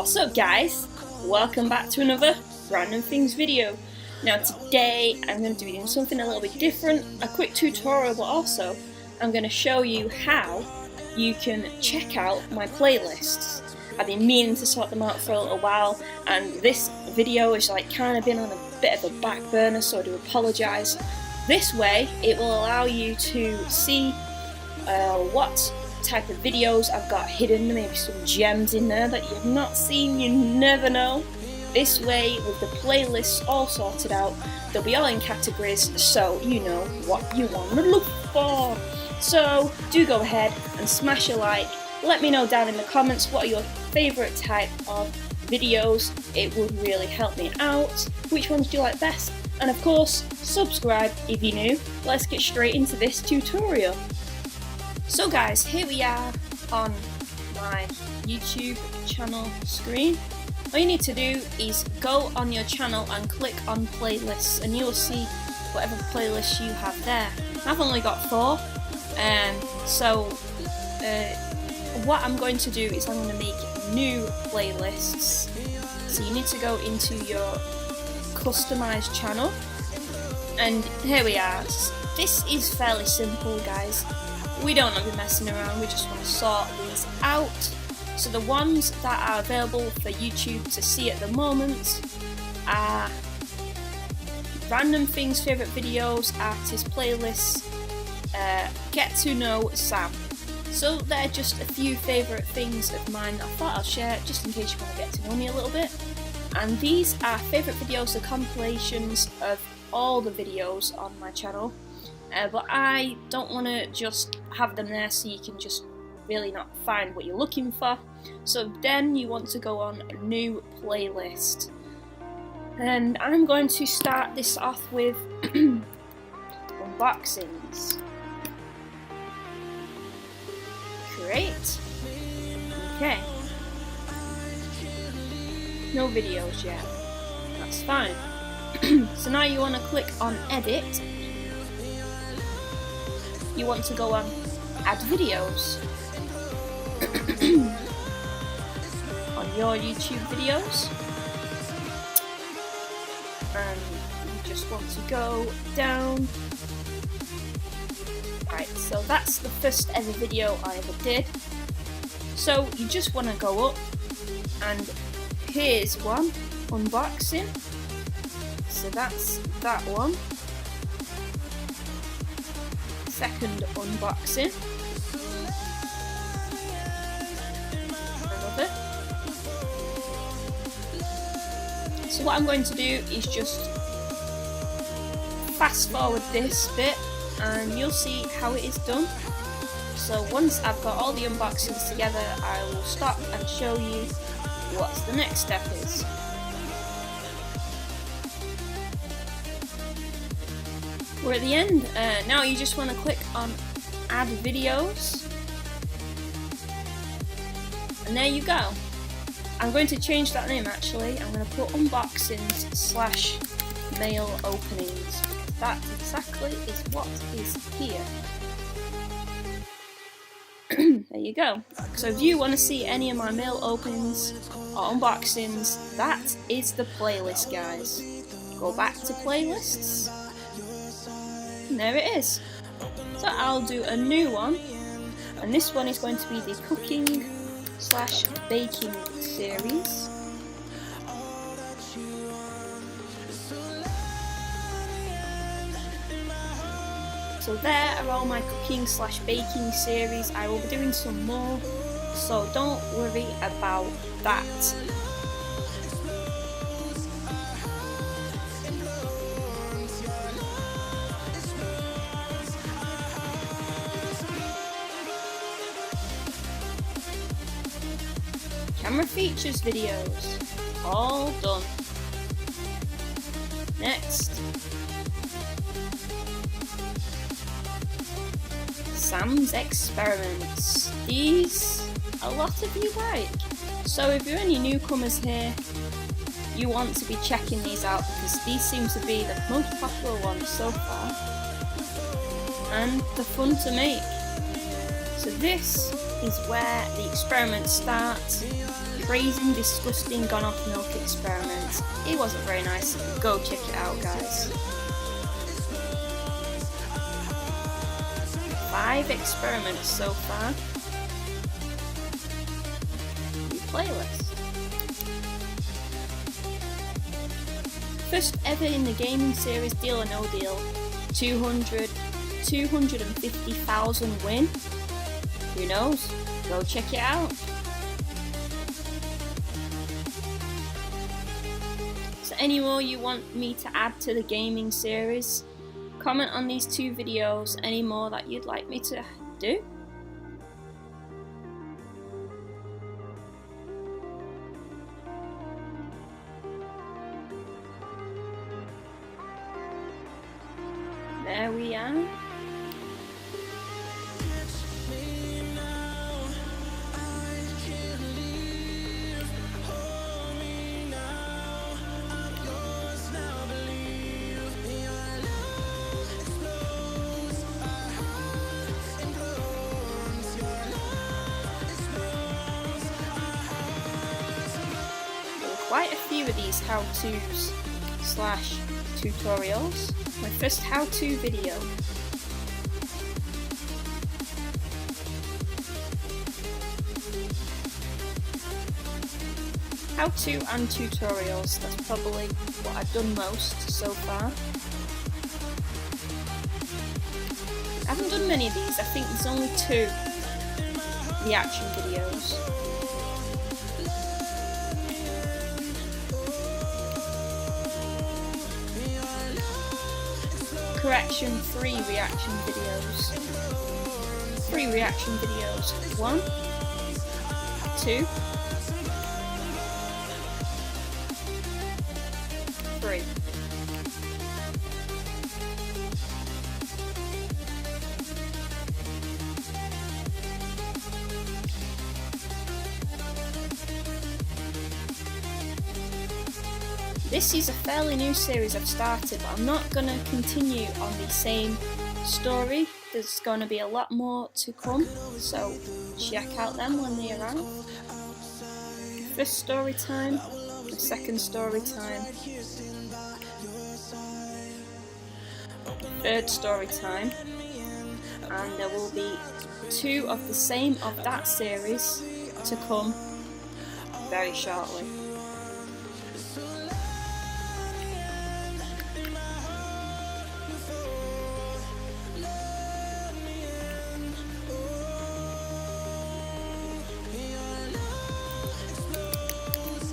What's up guys? Welcome back to another Random Things video. Now today I'm going to be doing something a little bit different, a quick tutorial, but also I'm going to show you how you can check out my playlists. I've been meaning to sort them out for a little while, and this video has kind of been on a bit of a back burner, so I do apologise. This way it will allow you to see what type of videos I've got hidden, maybe some gems in there that you've not seen, you never know. This way, with the playlists all sorted out, they'll be all in categories, so you know what you want to look for. So do go ahead and smash a like. Let me know down in the comments what are your favourite type of videos. It would really help me out. Which ones do you like best? And of course, subscribe if you're new. Let's get straight into this tutorial. So guys, here we are on my YouTube channel screen. All you need to do is go on your channel and click on playlists, and you'll see whatever playlist you have there. I've only got 4, so what I'm going to do is I'm going to make new playlists. So you need to go into your customized channel, and here we are. This is fairly simple guys. We don't want to be messing around, we just want to sort these out. So the ones that are available for YouTube to see at the moment are Random Things, favourite videos, artist playlists, get to know Sam. So they're just a few favourite things of mine that I thought I'll share just in case you want to get to know me a little bit. And these are favourite videos, the compilations of all the videos on my channel. But I don't want to just have them there so you can just really not find what you're looking for. So then you want to go on a new playlist. And I'm going to start this off with unboxings. Great. Okay. No videos yet. That's fine. So now you want to click on edit. You want to go on add videos on your YouTube videos, and you just want to go down. Right, so that's the first ever video I ever did. So you just want to go up, and here's one, unboxing. So that's that one. Second unboxing. Another. So what I'm going to do is just fast forward this bit and you'll see how it is done. So once I've got all the unboxings together, I will stop and show you what the next step is. We're at the end. Now you just want to click on add videos, and there you go. I'm going to change that name actually. I'm going to put unboxings / mail openings, because that exactly is what is here. There you go. So if you want to see any of my mail openings or unboxings, that is the playlist guys. Go back to playlists. And there it is. So I'll do a new one, and this one is going to be the cooking / baking series. So there are all my cooking / baking series. I will be doing some more, so don't worry about that. Camera features videos, all done. Next, Sam's experiments. These a lot of you like. So if you're any newcomers here, you want to be checking these out because these seem to be the most popular ones so far, and they're fun to make. So this is where the experiments start. crazy, disgusting, gone off milk experiments. It wasn't very nice. Go check it out, guys. 5 experiments so far. New playlist. First ever in the gaming series, Deal or No Deal. 250,000 win. Who knows? Go check it out. So any more you want me to add to the gaming series? Comment on these 2 videos, any more that you'd like me to do. There we are. Quite a few of these how-tos slash tutorials. My first how-to video. How-to and tutorials, that's probably what I've done most so far. I haven't done many of these, I think there's only 2 reaction videos. Correction, 3 reaction videos. 3 reaction videos. 1, 2, 3. This is a fairly new series I've started, but I'm not going to continue on the same story. There's going to be a lot more to come, so check out them when they arrive. First story time, the second story time, third story time, and there will be 2 of the same of that series to come very shortly.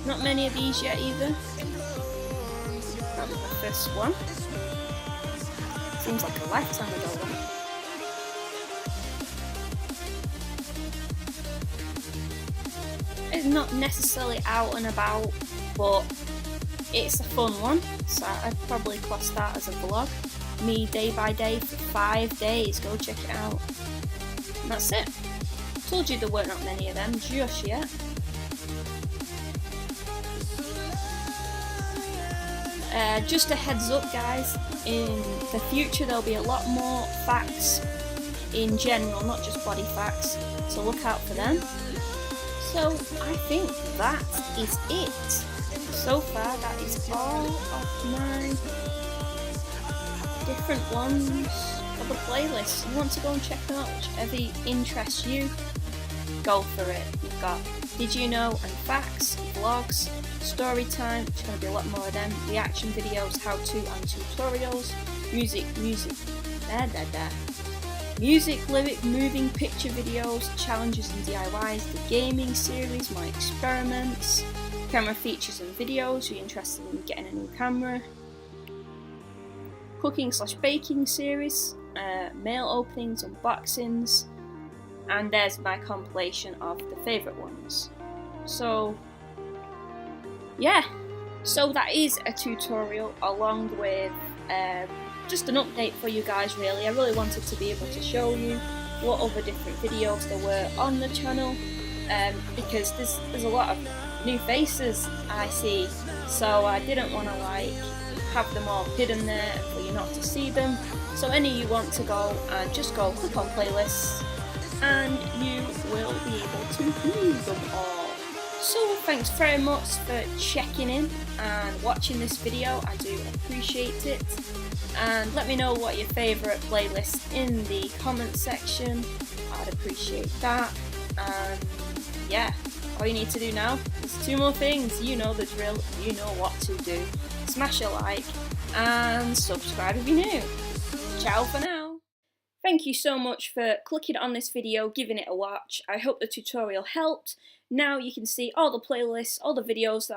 Not many of these yet either. That was my first one. Seems like a lifetime ago. It's not necessarily out and about, but it's a fun one, so I'd probably class that as a vlog. Me day by day for 5 days, go check it out. And that's it. Told you there weren't not many of them just yet. Just a heads up guys, in the future there'll be a lot more facts in general, not just body facts, so look out for them. So I think that is it. So far that is all of my different ones of the playlist. You want to go and check them out, whichever interests you, go for it. You've got Did You Know and facts, vlogs, story time, which is going to be a lot more of them, reaction videos, how-to and tutorials, music, lyric, moving picture videos, challenges and DIYs, the gaming series, my experiments, camera features and videos, if you're interested in getting a new camera, cooking slash baking series, mail openings, unboxings, and there's my compilation of the favourite ones. So yeah, so that is a tutorial along with just an update for you guys really. I really wanted to be able to show you what other different videos there were on the channel, because there's a lot of new faces I see, so I didn't want to like have them all hidden there for you not to see them. So any you want to go and just go click on playlists and you will be able to view them all. So thanks very much for checking in and watching this video. I do appreciate it. And let me know what your favourite playlist in the comment section. I'd appreciate that. And yeah, all you need to do now is 2 more things. You know the drill, you know what to do. Smash a like and subscribe if you're new. Ciao for now. Thank you so much for clicking on this video, giving it a watch. I hope the tutorial helped. Now you can see all the playlists, all the videos that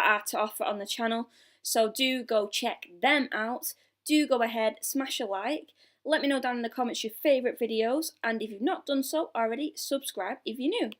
are to offer on the channel. So do go check them out. Do go ahead, smash a like. Let me know down in the comments your favourite videos, and if you've not done so already, subscribe if you're new.